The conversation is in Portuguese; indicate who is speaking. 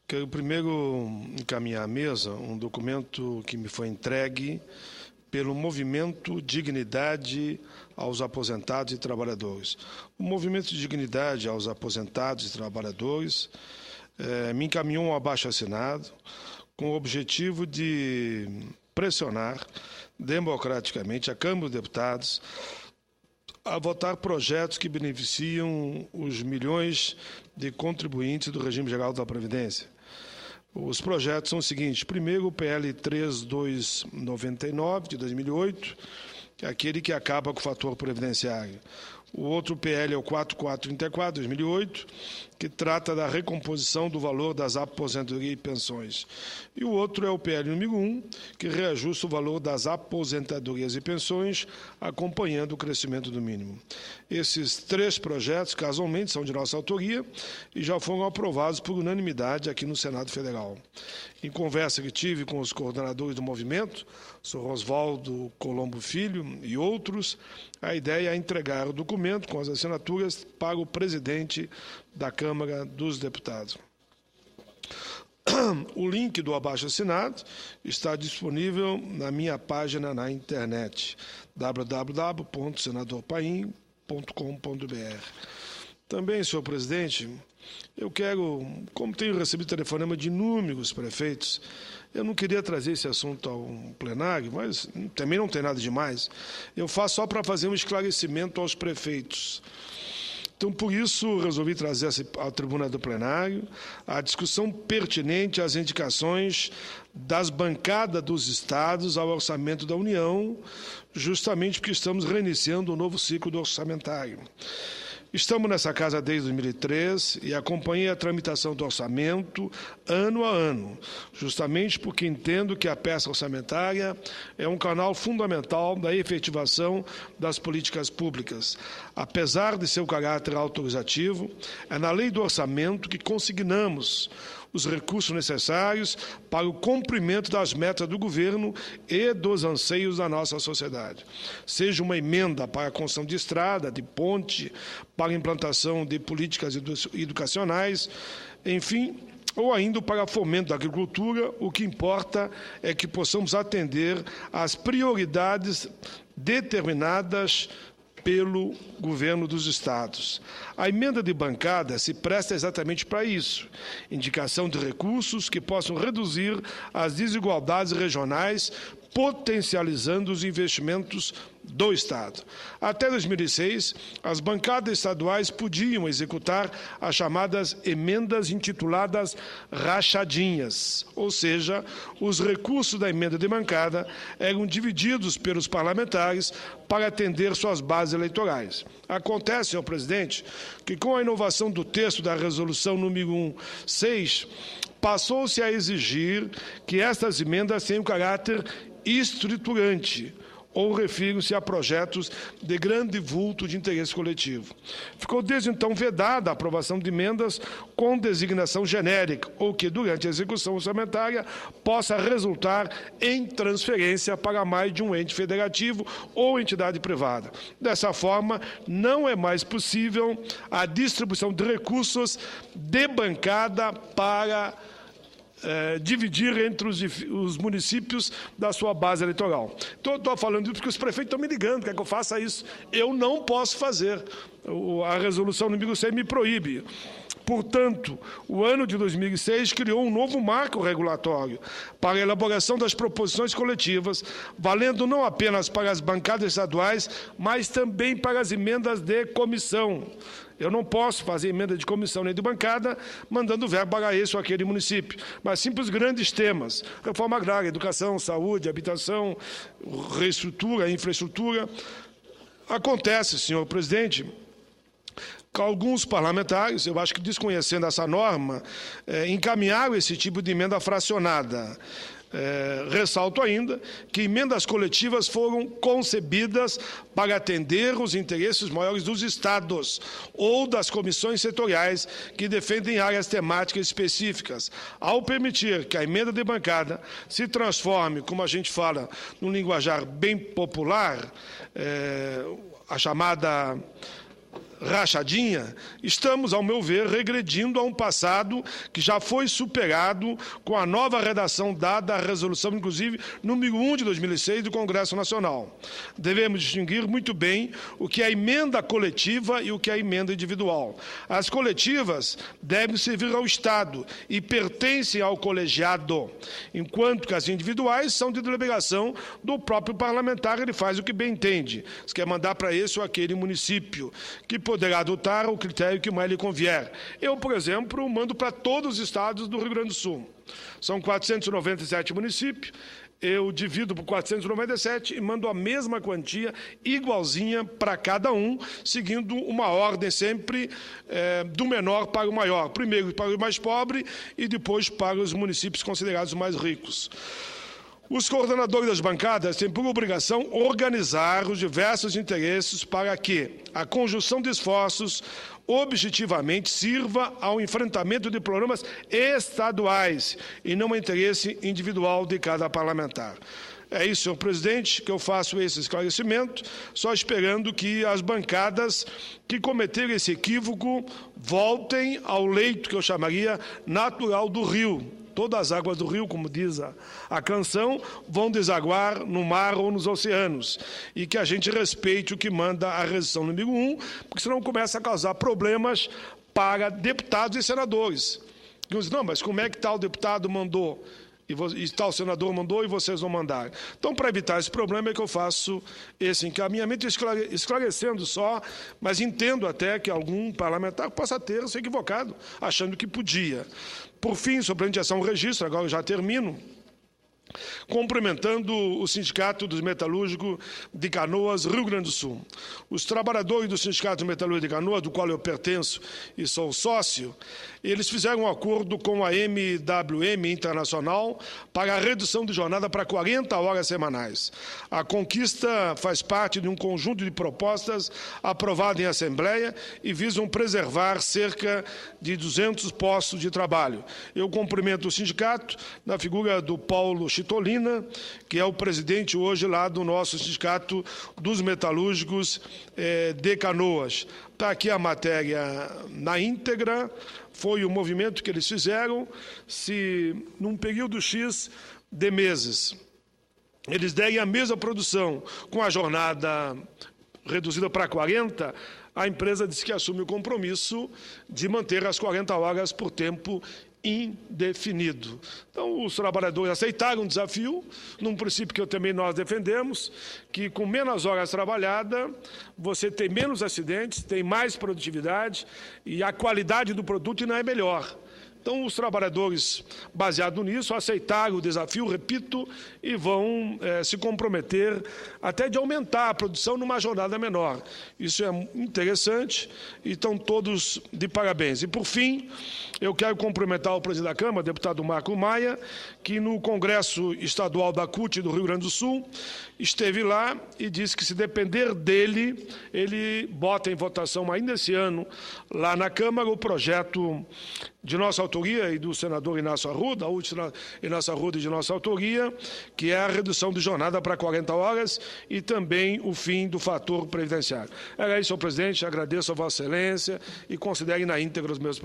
Speaker 1: Quero primeiro encaminhar à mesa um documento que me foi entregue pelo Movimento Dignidade aos Aposentados e Trabalhadores. O Movimento Dignidade aos Aposentados e Trabalhadores me encaminhou um abaixo-assinado com o objetivo de pressionar democraticamente a Câmara dos Deputados a votar projetos que beneficiam os milhões de contribuintes do regime geral da Previdência. Os projetos são os seguintes. Primeiro, o PL 3299, de 2008, que é aquele que acaba com o fator previdenciário. O outro PL é o 4434, de 2008, que trata da recomposição do valor das aposentadorias e pensões. E o outro é o PL número 1, que reajusta o valor das aposentadorias e pensões, acompanhando o crescimento do mínimo. Esses três projetos, casualmente, são de nossa autoria e já foram aprovados por unanimidade aqui no Senado Federal. Em conversa que tive com os coordenadores do movimento, o senhor Oswaldo Colombo Filho e outros, a ideia é entregar o documento com as assinaturas para o presidente da Câmara dos Deputados. O link do abaixo-assinado está disponível na minha página na internet, www.senadorpaim.com.br. Também, senhor presidente, eu quero, como tenho recebido telefonema de inúmeros prefeitos, eu não queria trazer esse assunto ao plenário, mas também não tem nada demais. Eu faço só para fazer um esclarecimento aos prefeitos. Então, por isso, resolvi trazer à tribuna do plenário a discussão pertinente às indicações das bancadas dos estados ao orçamento da União, justamente porque estamos reiniciando um novo ciclo do orçamentário. Estamos nessa casa desde 2003 e acompanhei a tramitação do orçamento ano a ano, justamente porque entendo que a peça orçamentária é um canal fundamental da efetivação das políticas públicas. Apesar de seu caráter autorizativo, é na lei do orçamento que consignamos os recursos necessários para o cumprimento das metas do governo e dos anseios da nossa sociedade. Seja uma emenda para a construção de estrada, de ponte, para a implantação de políticas educacionais, enfim, ou ainda para fomento da agricultura, o que importa é que possamos atender às prioridades determinadas pelo governo dos estados. A emenda de bancada se presta exatamente para isso, indicação de recursos que possam reduzir as desigualdades regionais, potencializando os investimentos do Estado. Até 2006, as bancadas estaduais podiam executar as chamadas emendas intituladas rachadinhas, ou seja, os recursos da emenda de bancada eram divididos pelos parlamentares para atender suas bases eleitorais. Acontece, senhor presidente, que com a inovação do texto da resolução número 16, passou-se a exigir que estas emendas tenham caráter estruturante, ou refiro-se a projetos de grande vulto de interesse coletivo. Ficou desde então vedada a aprovação de emendas com designação genérica, ou que, durante a execução orçamentária, possa resultar em transferência para mais de um ente federativo ou entidade privada. Dessa forma, não é mais possível a distribuição de recursos de bancada para dividir entre os municípios da sua base eleitoral. Então, eu estou falando isso porque os prefeitos estão me ligando, querem que eu faça isso. Eu não posso fazer. A resolução número 6 me proíbe. Portanto, o ano de 2006 criou um novo marco regulatório para a elaboração das proposições coletivas, valendo não apenas para as bancadas estaduais, mas também para as emendas de comissão. Eu não posso fazer emenda de comissão nem de bancada mandando verbo para esse ou aquele município, mas sim para os grandes temas: reforma agrária, educação, saúde, habitação, reestrutura, infraestrutura. Acontece, senhor presidente, que alguns parlamentares, eu acho que desconhecendo essa norma, encaminharam esse tipo de emenda fracionada. Ressalto ainda que emendas coletivas foram concebidas para atender os interesses maiores dos estados ou das comissões setoriais que defendem áreas temáticas específicas. Ao permitir que a emenda de bancada se transforme, como a gente fala num linguajar bem popular, a chamada rachadinha, estamos, ao meu ver, regredindo a um passado que já foi superado com a nova redação dada à resolução, inclusive, número 1 de 2006 do Congresso Nacional. Devemos distinguir muito bem o que é emenda coletiva e o que é emenda individual. As coletivas devem servir ao Estado e pertencem ao colegiado, enquanto que as individuais são de deliberação do próprio parlamentar, ele faz o que bem entende, se quer mandar para esse ou aquele município, que poderá adotar o critério que mais lhe convier. Eu, por exemplo, mando para todos os estados do Rio Grande do Sul. São 497 municípios, eu divido por 497 e mando a mesma quantia, igualzinha para cada um, seguindo uma ordem sempre do menor para o maior. Primeiro para o mais pobre e depois para os municípios considerados mais ricos. Os coordenadores das bancadas têm por obrigação organizar os diversos interesses para que a conjunção de esforços objetivamente sirva ao enfrentamento de problemas estaduais e não ao interesse individual de cada parlamentar. É isso, senhor presidente, que eu faço esse esclarecimento, só esperando que as bancadas que cometeram esse equívoco voltem ao leito que eu chamaria natural do rio. Todas as águas do rio, como diz a canção, vão desaguar no mar ou nos oceanos. E que a gente respeite o que manda a resolução número 1, porque senão começa a causar problemas para deputados e senadores. Não, mas como é que tal deputado mandou e tal senador mandou e vocês vão mandar? Então, para evitar esse problema é que eu faço esse encaminhamento, esclarecendo só, mas entendo até que algum parlamentar possa ter se equivocado, achando que podia. Por fim, sobre a indicação ao registro, agora eu já termino, cumprimentando o Sindicato dos Metalúrgicos de Canoas, Rio Grande do Sul. Os trabalhadores do Sindicato dos Metalúrgicos de Canoas, do qual eu pertenço e sou sócio, eles fizeram um acordo com a MWM Internacional para a redução de jornada para 40 horas semanais. A conquista faz parte de um conjunto de propostas aprovado em Assembleia e visam preservar cerca de 200 postos de trabalho. Eu cumprimento o sindicato na figura do Paulo Chitolina, que é o presidente hoje lá do nosso Sindicato dos Metalúrgicos de Canoas. Está aqui a matéria na íntegra, foi o movimento que eles fizeram, se num período X de meses eles derem a mesma produção com a jornada reduzida para 40, a empresa diz que assume o compromisso de manter as 40 horas por tempo indefinido. Então, os trabalhadores aceitaram o desafio, num princípio que também nós defendemos, que com menos horas trabalhadas, você tem menos acidentes, tem mais produtividade e a qualidade do produto ainda é melhor. Então, os trabalhadores, baseado nisso, aceitaram o desafio, repito, e vão se comprometer até de aumentar a produção numa jornada menor. Isso é interessante e estão todos de parabéns. E, por fim, eu quero cumprimentar o presidente da Câmara, o deputado Marco Maia, que no Congresso Estadual da CUT do Rio Grande do Sul esteve lá e disse que, se depender dele, ele bota em votação ainda esse ano, lá na Câmara, o projeto de nossa autoria e do senador Inácio Arruda, Inácio Arruda e de nossa autoria, que é a redução de jornada para 40 horas e também o fim do fator previdenciário. Era isso, senhor presidente, agradeço a Vossa Excelência e considere na íntegra os meus projetos.